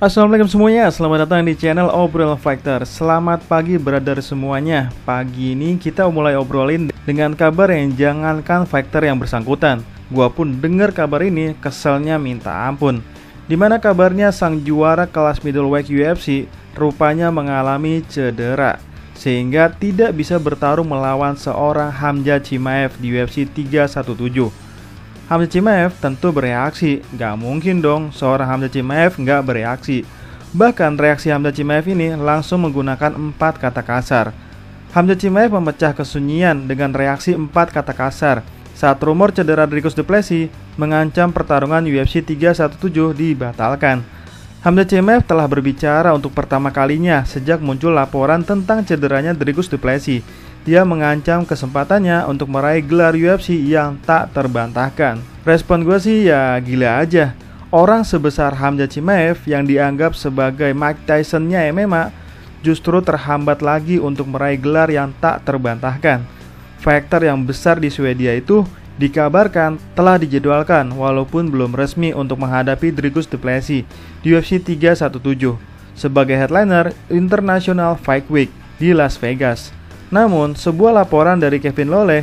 Assalamualaikum semuanya, selamat datang di channel Obrolan Fighter. Selamat pagi brother semuanya. Pagi ini kita mulai obrolin dengan kabar yang jangankan fighter yang bersangkutan. Gua pun dengar kabar ini keselnya minta ampun. Dimana kabarnya sang juara kelas middleweight UFC rupanya mengalami cedera sehingga tidak bisa bertarung melawan seorang Khamzat Chimaev di UFC 317. Khamzat Chimaev tentu bereaksi, gak mungkin dong seorang Khamzat Chimaev gak bereaksi. Bahkan reaksi Khamzat Chimaev ini langsung menggunakan 4 kata kasar. Khamzat Chimaev memecah kesunyian dengan reaksi 4 kata kasar saat rumor cedera Dricus Du Plessis mengancam pertarungan UFC 317 dibatalkan. Khamzat Chimaev telah berbicara untuk pertama kalinya sejak muncul laporan tentang cederanya Dricus Du Plessis. Dia mengancam kesempatannya untuk meraih gelar UFC yang tak terbantahkan. Respon gue sih ya gila aja. Orang sebesar Khamzat Chimaev yang dianggap sebagai Mike Tyson-nya MMA justru terhambat lagi untuk meraih gelar yang tak terbantahkan. Fighter yang besar di Swedia itu dikabarkan telah dijadwalkan walaupun belum resmi untuk menghadapi Dricus Du Plessis di UFC 317 sebagai headliner International Fight Week di Las Vegas. Namun, sebuah laporan dari Kevin Lowe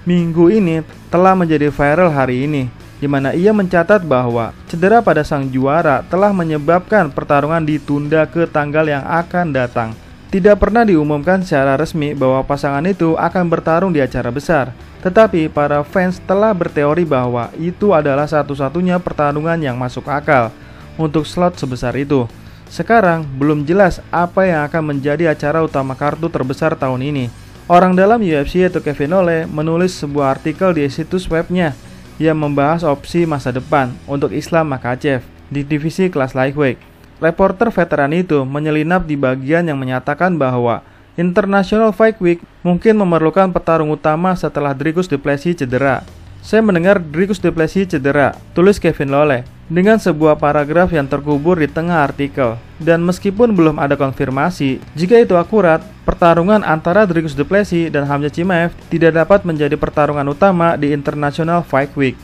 minggu ini telah menjadi viral hari ini, di mana ia mencatat bahwa cedera pada sang juara telah menyebabkan pertarungan ditunda ke tanggal yang akan datang. Tidak pernah diumumkan secara resmi bahwa pasangan itu akan bertarung di acara besar, tetapi para fans telah berteori bahwa itu adalah satu-satunya pertarungan yang masuk akal untuk slot sebesar itu. Sekarang belum jelas apa yang akan menjadi acara utama kartu terbesar tahun ini. Orang dalam UFC yaitu Kevin Lowe menulis sebuah artikel di situs webnya yang membahas opsi masa depan untuk Islam Makhachev di divisi kelas lightweight. Reporter veteran itu menyelinap di bagian yang menyatakan bahwa International Fight Week mungkin memerlukan petarung utama setelah Dricus Du Plessis cedera. Saya mendengar Dricus Du Plessis cedera, tulis Kevin Lowe, dengan sebuah paragraf yang terkubur di tengah artikel. Dan meskipun belum ada konfirmasi, jika itu akurat, pertarungan antara Dricus Du Plessis dan Khamzat Chimaev tidak dapat menjadi pertarungan utama di International Fight Week.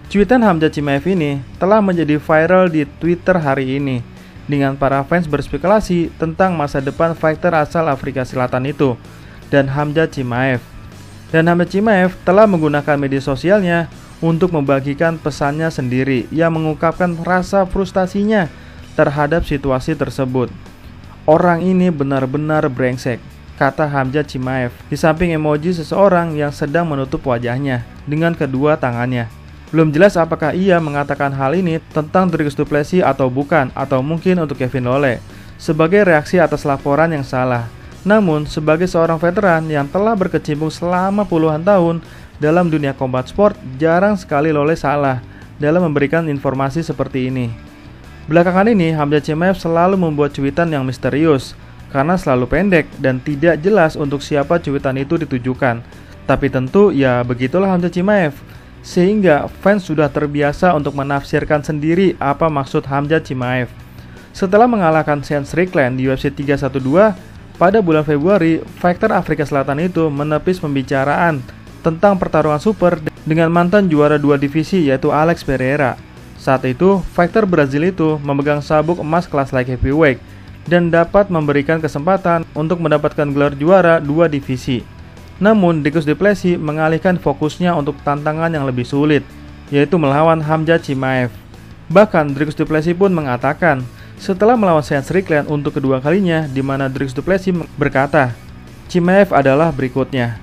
Cuitan Khamzat Chimaev ini telah menjadi viral di Twitter hari ini, dengan para fans berspekulasi tentang masa depan fighter asal Afrika Selatan itu, dan Khamzat Chimaev. Dan Khamzat Chimaev telah menggunakan media sosialnya untuk membagikan pesannya sendiri yang mengungkapkan rasa frustasinya terhadap situasi tersebut. Orang ini benar-benar brengsek, kata Khamzat Chimaev, di samping emoji seseorang yang sedang menutup wajahnya dengan kedua tangannya. Belum jelas apakah ia mengatakan hal ini tentang Dricus Du Plessis atau bukan, atau mungkin untuk Kevin Lowe sebagai reaksi atas laporan yang salah. Namun, sebagai seorang veteran yang telah berkecimpung selama puluhan tahun dalam dunia combat sport, jarang sekali Lowe salah dalam memberikan informasi seperti ini. Belakangan ini, Khamzat Chimaev selalu membuat cuitan yang misterius karena selalu pendek dan tidak jelas untuk siapa cuitan itu ditujukan. Tapi tentu ya begitulah Khamzat Chimaev, sehingga fans sudah terbiasa untuk menafsirkan sendiri apa maksud Khamzat Chimaev. Setelah mengalahkan Sean Strickland di UFC 312, pada bulan Februari, fighter Afrika Selatan itu menepis pembicaraan tentang pertarungan super dengan mantan juara 2 divisi yaitu Alex Pereira. Saat itu, fighter Brazil itu memegang sabuk emas kelas light heavyweight dan dapat memberikan kesempatan untuk mendapatkan gelar juara 2 divisi. Namun, Dricus Du Plessis mengalihkan fokusnya untuk tantangan yang lebih sulit, yaitu melawan Khamzat Chimaev. Bahkan, Dricus Du Plessis pun mengatakan, setelah melawan Sean Strickland untuk kedua kalinya, di mana Dricus Du Plessis berkata, Chimaev adalah berikutnya.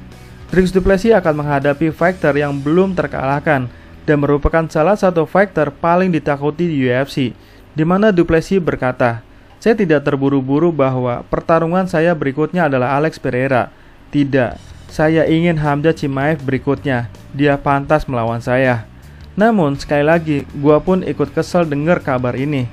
Dricus Du Plessis akan menghadapi fighter yang belum terkalahkan dan merupakan salah satu fighter paling ditakuti di UFC, di mana Du Plessis berkata, saya tidak terburu-buru bahwa pertarungan saya berikutnya adalah Alex Pereira. Tidak, saya ingin Khamzat Chimaev berikutnya. Dia pantas melawan saya. Namun, sekali lagi, gua pun ikut kesel dengar kabar ini.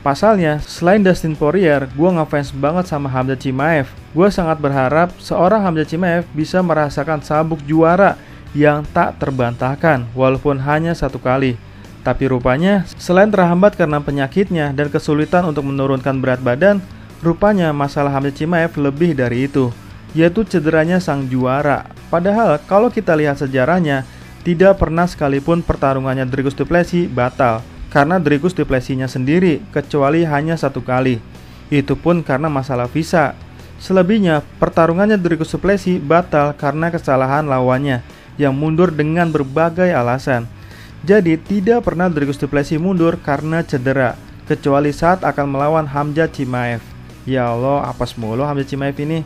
Pasalnya, selain Dustin Poirier, gue ngefans banget sama Khamzat Chimaev. Gue sangat berharap seorang Khamzat Chimaev bisa merasakan sabuk juara yang tak terbantahkan, walaupun hanya satu kali. Tapi rupanya, selain terhambat karena penyakitnya dan kesulitan untuk menurunkan berat badan, rupanya masalah Khamzat Chimaev lebih dari itu, yaitu cederanya sang juara. Padahal, kalau kita lihat sejarahnya, tidak pernah sekalipun pertarungannya Dricus Du Plessis batal. karena Dricus du Plessis-nya sendiri, kecuali hanya 1 kali. Itu pun karena masalah visa. Selebihnya, pertarungannya Dricus du Plessis batal karena kesalahan lawannya yang mundur dengan berbagai alasan. Jadi tidak pernah Dricus du Plessis mundur karena cedera, kecuali saat akan melawan Khamzat Chimaev. Ya Allah, apes mulu Khamzat Chimaev ini.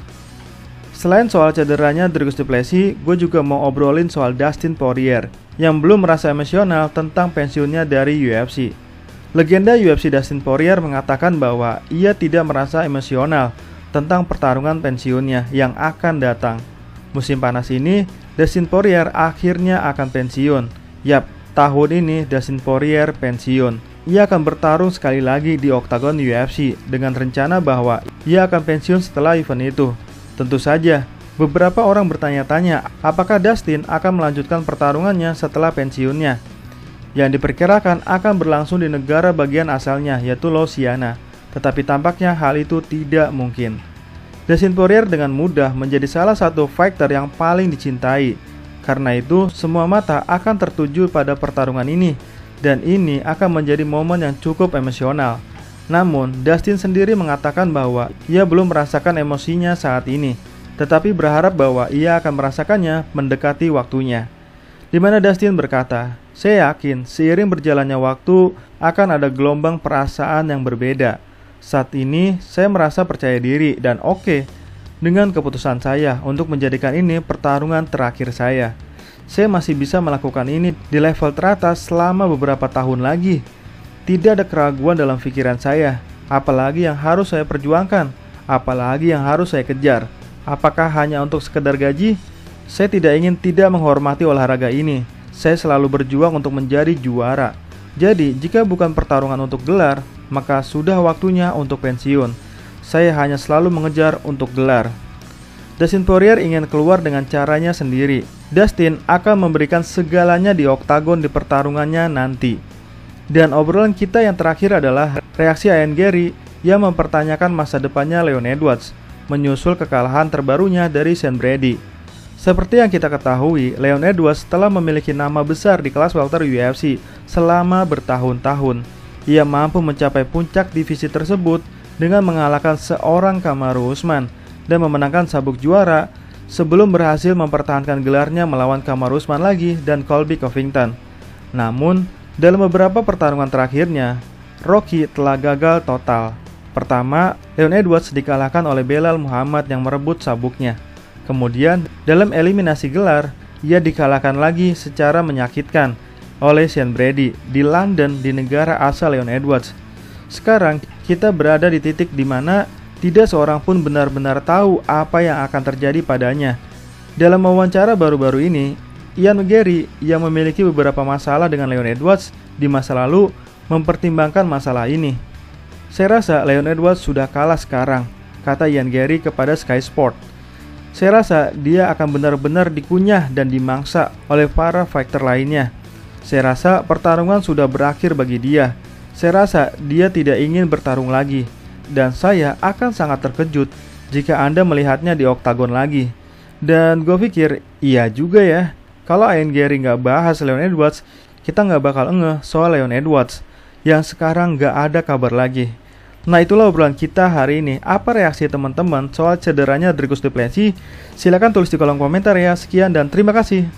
Selain soal cederanya Dricus du Plessis, gue juga mau obrolin soal Dustin Poirier yang belum merasa emosional tentang pensiunnya dari UFC. Legenda UFC Dustin Poirier mengatakan bahwa ia tidak merasa emosional tentang pertarungan pensiunnya yang akan datang. Musim panas ini, Dustin Poirier akhirnya akan pensiun. Yap, tahun ini Dustin Poirier pensiun. Ia akan bertarung sekali lagi di oktagon UFC dengan rencana bahwa ia akan pensiun setelah event itu. Tentu saja, beberapa orang bertanya-tanya apakah Dustin akan melanjutkan pertarungannya setelah pensiunnya, yang diperkirakan akan berlangsung di negara bagian asalnya, yaitu Louisiana. Tetapi tampaknya hal itu tidak mungkin. Dustin Poirier dengan mudah menjadi salah satu fighter yang paling dicintai. Karena itu, semua mata akan tertuju pada pertarungan ini, dan ini akan menjadi momen yang cukup emosional. Namun, Dustin sendiri mengatakan bahwa ia belum merasakan emosinya saat ini, tetapi berharap bahwa ia akan merasakannya mendekati waktunya. Di mana Dustin berkata, "Saya yakin seiring berjalannya waktu akan ada gelombang perasaan yang berbeda. Saat ini, saya merasa percaya diri dan oke dengan keputusan saya untuk menjadikan ini pertarungan terakhir saya. Saya masih bisa melakukan ini di level teratas selama beberapa tahun lagi. Tidak ada keraguan dalam pikiran saya. Apalagi yang harus saya perjuangkan? Apalagi yang harus saya kejar? Apakah hanya untuk sekedar gaji? Saya tidak ingin tidak menghormati olahraga ini. Saya selalu berjuang untuk menjadi juara. Jadi, jika bukan pertarungan untuk gelar, maka sudah waktunya untuk pensiun. Saya hanya selalu mengejar untuk gelar." Dustin Poirier ingin keluar dengan caranya sendiri. Dustin akan memberikan segalanya di oktagon di pertarungannya nanti. Dan obrolan kita yang terakhir adalah reaksi Ian Garry yang mempertanyakan masa depannya Leon Edwards menyusul kekalahan terbarunya dari Sean Brady. Seperti yang kita ketahui, Leon Edwards telah memiliki nama besar di kelas welter UFC selama bertahun-tahun. Ia mampu mencapai puncak divisi tersebut dengan mengalahkan seorang Kamaru Usman dan memenangkan sabuk juara sebelum berhasil mempertahankan gelarnya melawan Kamaru Usman lagi dan Colby Covington. Namun, dalam beberapa pertarungan terakhirnya, Rocky telah gagal total. Pertama, Leon Edwards dikalahkan oleh Belal Muhammad yang merebut sabuknya. Kemudian, dalam eliminasi gelar, ia dikalahkan lagi secara menyakitkan oleh Sean Brady di London di negara asal Leon Edwards. Sekarang, kita berada di titik di mana tidak seorang pun benar-benar tahu apa yang akan terjadi padanya. Dalam wawancara baru-baru ini, Ian Garry yang memiliki beberapa masalah dengan Leon Edwards di masa lalu mempertimbangkan masalah ini. "Saya rasa Leon Edwards sudah kalah sekarang," kata Ian Garry kepada Sky Sport. "Saya rasa dia akan benar-benar dikunyah dan dimangsa oleh para fighter lainnya. Saya rasa pertarungan sudah berakhir bagi dia. Saya rasa dia tidak ingin bertarung lagi. Dan saya akan sangat terkejut jika Anda melihatnya di oktagon lagi." Dan gue pikir, iya juga ya. Kalau Ian Garry nggak bahas Leon Edwards, kita nggak bakal ngeh soal Leon Edwards yang sekarang nggak ada kabar lagi. Nah, itulah obrolan kita hari ini. Apa reaksi teman-teman soal cederanya Dricus du Plessis? Silahkan tulis di kolom komentar ya. Sekian dan terima kasih.